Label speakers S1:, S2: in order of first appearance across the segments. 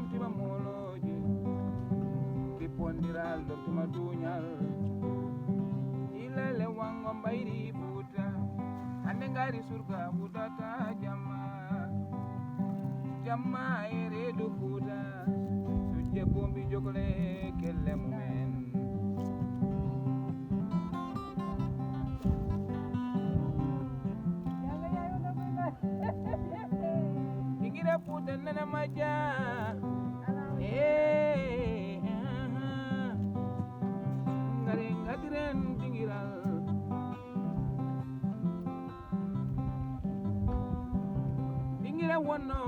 S1: tima moloji kipondiral dom tima dunyal ilele wango mbairi buta ande ngari surga budata jamma ere do buta tuje bombi jokole kelle mumen ingira puta nana maja ngare ngadiren dingiral dingira wono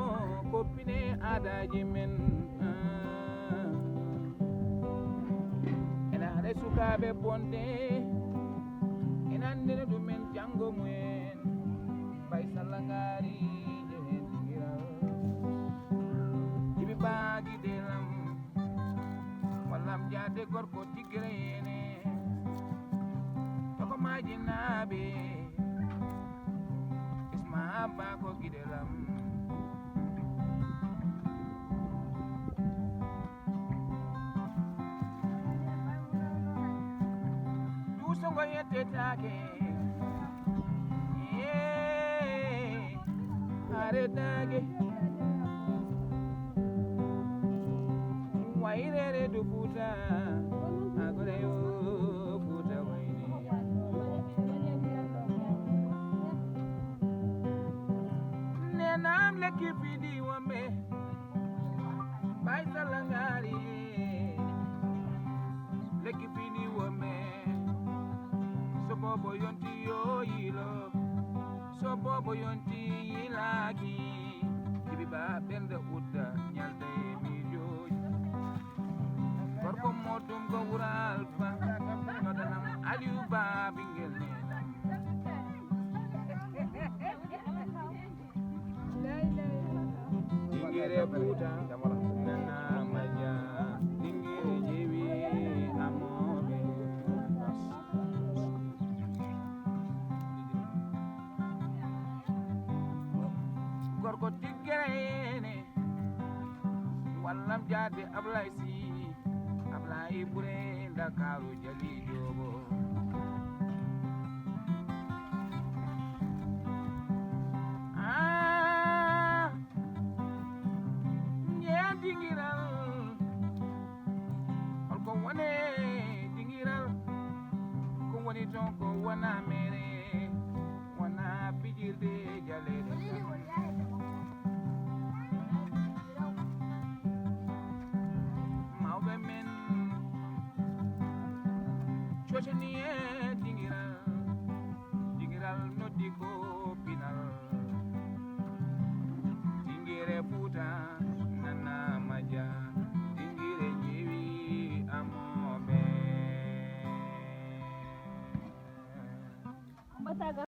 S1: kopine adaji men ena hade sukabe bonde ena ndene du men jango muen bay salangari jehen dingiral ibi bagi delam walam jade gorko tigrene toko majinabe isma ba ko gidelam du songo yete take are dage wairere du puta agore yo puta waini nenam leki fidi wame bai salangari leki fidi wame sobobo yonti yo yilo sobobo yonti yilagi kibiba bende udda nyalde gorko modum go wural fa nodanam aliou ba bingel nenam dingire buta nana maja dingire jewi amobe gorko tigene wallam jade ablaysi Ablai bure Dakaru jali jobo nye dingiral ko wane dingiral ko wani ton ko wana mere wana bijirde jale mawbe men Choseniye